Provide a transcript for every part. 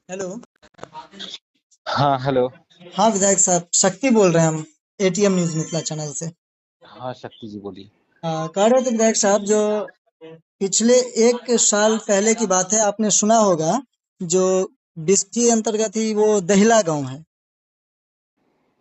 Hello. हाँ, hello. हाँ विधायक साहब, शक्ति बोल रहे हैं हम एटीएम न्यूज मिथिला चैनल से। हाँ, शक्ति जी बोलिए। कह रहे थे विधायक साहब, जो पिछले 1 साल पहले की बात है, आपने सुना होगा, जो बिस्फी अंतर्गत ही वो दहिला गांव है। हाँ,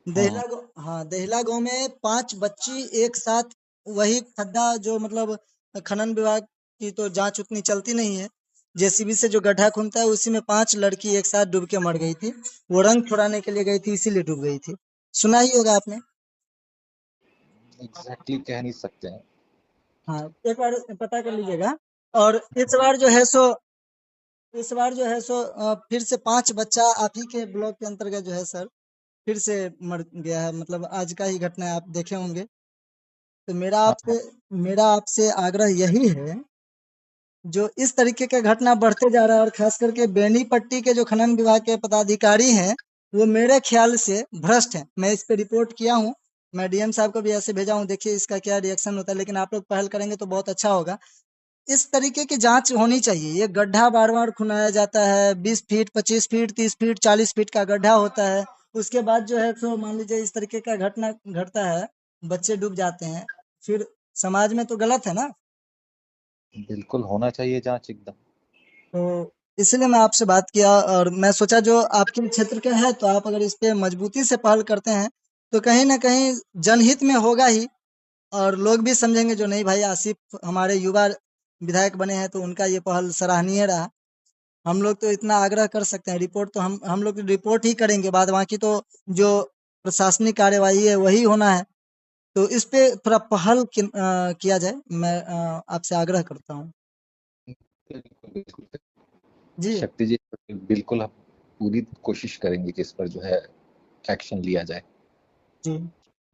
दहिला गांव, हाँ दहिला गांव में 5 बच्ची एक साथ, वही खड्डा जो मतलब खनन विभाग की तो जांच उतनी चलती नहीं है, जेसीबी से जो गड्ढा खुनता है उसी में 5 लड़की एक साथ डूब के मर गई थी। वो रंग छुड़ाने के लिए गई थी, इसीलिए डूब गई थी। सुना ही होगा आपने। एग्जैक्टली कह नहीं सकते हैं। हाँ, एक बार पता कर लीजिएगा। और इस बार जो है सो फिर से 5 बच्चा आप ही के ब्लॉक के अंतर्गत जो है सर, फिर से मर गया है। मतलब आज का ही घटना है, आप देखे होंगे। तो मेरा हाँ, हाँ, आपसे मेरा आपसे आग्रह यही है, जो इस तरीके का घटना बढ़ते जा रहा है, और खास करके बेनीपट्टी के जो खनन विभाग के पदाधिकारी हैं, वो मेरे ख्याल से भ्रष्ट हैं। मैं इस पे रिपोर्ट किया हूँ, मैं डीएम साहब को भी ऐसे भेजा हूँ, देखिए इसका क्या रिएक्शन होता है। लेकिन आप लोग पहल करेंगे तो बहुत अच्छा होगा। इस तरीके की जांच होनी चाहिए। ये गड्ढा बार बार खुनाया जाता है, 20 फीट 25 फीट 30 फीट 40 फीट का गड्ढा होता है। उसके बाद जो है सो मान लीजिए इस तरीके का घटना घटता है, बच्चे डूब जाते हैं, फिर समाज में तो गलत है ना। बिल्कुल होना चाहिए जांच एकदम। तो इसलिए मैं आपसे बात किया, और मैं सोचा जो आपके क्षेत्र का है, तो आप अगर इस पे मजबूती से पहल करते हैं तो कहीं ना कहीं जनहित में होगा ही। और लोग भी समझेंगे, जो नहीं भाई आसिफ हमारे युवा विधायक बने हैं तो उनका ये पहल सराहनीय रहा। हम लोग तो इतना आग्रह कर सकते हैं, रिपोर्ट तो हम लोग रिपोर्ट ही करेंगे, बाद बाकी तो जो प्रशासनिक कार्यवाही है वही होना है। तो इस पे थोड़ा पहल किया जाए, मैं आपसे आग्रह करता हूँ। बिल्कुल बिल्कुल। जी। शक्ति जी, बिल्कुल हम पूरी कोशिश करेंगे कि इस पर जो है एक्शन लिया जाए। जी।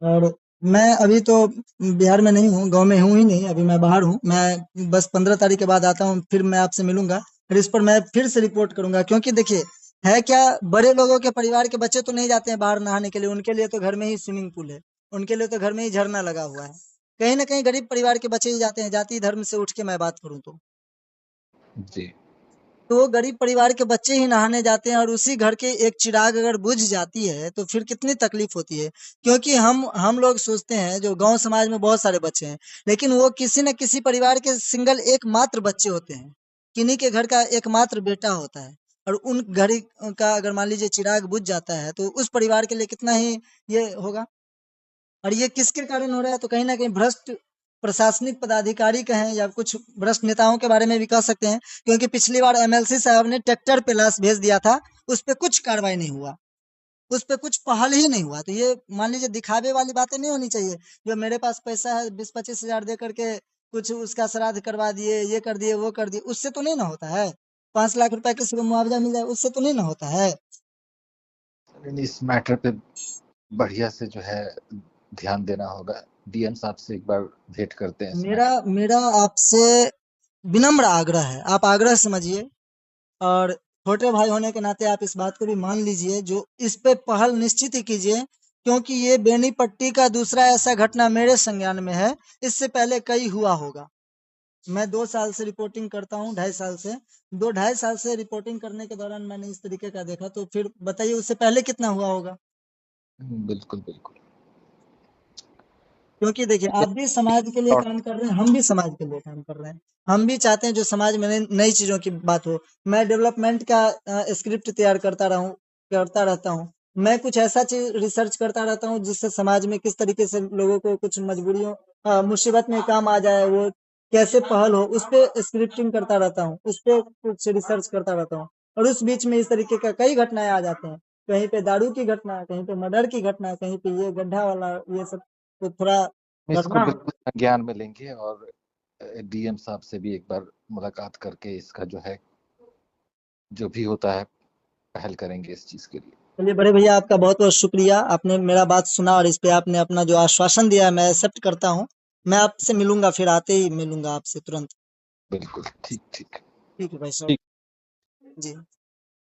और मैं अभी तो बिहार में नहीं हूँ, गांव में हूँ ही नहीं, अभी मैं बाहर हूँ। मैं बस 15 तारीख के बाद आता हूँ, फिर मैं आपसे मिलूंगा। फिर इस पर मैं फिर से रिपोर्ट करूंगा, क्योंकि देखिए, है क्या, बड़े लोगों के परिवार के बच्चे तो नहीं जाते हैं बाहर नहाने के लिए, उनके लिए तो घर में ही स्विमिंग पूल है, उनके लिए तो घर में ही झरना लगा हुआ है। कहीं ना कहीं गरीब परिवार के बच्चे ही जाते हैं, जाति धर्म से उठ के मैं बात करूँ तो। जी। तो गरीब परिवार के बच्चे ही नहाने जाते हैं, और उसी घर के एक चिराग अगर बुझ जाती है तो फिर कितनी तकलीफ होती है। क्योंकि हम लोग सोचते हैं, जो गांव समाज में बहुत सारे बच्चे हैं, लेकिन वो किसी न किसी परिवार के सिंगल एकमात्र बच्चे होते हैं, किन्हीं के घर का एकमात्र बेटा होता है। और उन घर का अगर मान लीजिए चिराग बुझ जाता है, तो उस परिवार के लिए कितना ही ये होगा। और ये किसके कारण हो रहा है, तो कहीं ना कहीं भ्रष्ट प्रशासनिक पदाधिकारी कहें, या कुछ भ्रष्ट नेताओं के बारे में भी कह सकते हैं। क्योंकि पिछली बार एमएलसी साहब ने ट्रैक्टर पे लाश भेज दिया था, उस पे कुछ कार्रवाई नहीं हुआ, उस पे कुछ पहल ही नहीं हुआ। तो ये मान लीजिए दिखावे वाली बातें नहीं होनी चाहिए। जो मेरे पास पैसा है, 20-25 हजार दे करके कुछ उसका श्राद्ध करवा दिए, ये कर दिए वो कर दिए, उससे तो नहीं ना होता है। 5 लाख रुपए किसी को मुआवजा मिल जाए, उससे तो नहीं ना होता है। इस मैटर पे बढ़िया से जो है ध्यान देना होगा। डीएम साहब से एक बार भेंट करते हैं इस मेरा मैटर। मेरा आपसे विनम्र आग्रह है, आप आग्रह समझिए। और छोटे भाई होने के नाते आप इस बात को भी मान लीजिए, जो इस पे पहल निश्चित ही कीजिए। क्योंकि ये बेनीपट्टी का दूसरा ऐसा घटना मेरे संज्ञान में है, इससे पहले कई हुआ होगा। मैं 2 साल से रिपोर्टिंग करता हूँ, 2.5 साल से, 2-2.5 साल से रिपोर्टिंग करने के दौरान मैंने इस तरीके का देखा, तो फिर बताइए उससे पहले कितना हुआ होगा। बिल्कुल बिल्कुल। क्योंकि देखिए, आप भी समाज के लिए काम कर रहे हैं, हम भी समाज के लिए काम कर रहे हैं। हम भी चाहते हैं जो समाज में नई नई चीजों की बात हो। मैं डेवलपमेंट का स्क्रिप्ट तैयार करता रहता हूँ। मैं कुछ ऐसा चीज रिसर्च करता रहता हूँ, जिससे समाज में किस तरीके से लोगों को कुछ मजबूरियों मुसीबत में काम आ जाए, वो कैसे पहल हो, उस पे स्क्रिप्टिंग करता रहता हूँ, उस पे कुछ रिसर्च करता रहता हूँ। और उस बीच में इस तरीके का कई घटनाएं आ जाते हैं। कहीं पे दारू की घटना, कहीं पे मर्डर की घटना, कहीं पे ये गड्ढा वाला, ये सब। तो थोड़ा इसको करना। बिल्कुल संज्ञान में लेंगे और डीएम साहब से भी एक बार मुलाकात करके इसका जो है जो भी होता है पहल करेंगे इस चीज के लिए। चलिए बड़े भैया, आपका बहुत बहुत शुक्रिया, आपने मेरा बात सुना, और इस पे आपने अपना जो आश्वासन दिया है मैं एक्सेप्ट करता हूँ। मैं आपसे मिलूंगा, फिर आते ही मिलूंगा आपसे तुरंत। बिल्कुल ठीक ठीक। ठीक है भाई साहब। ठीक। जी।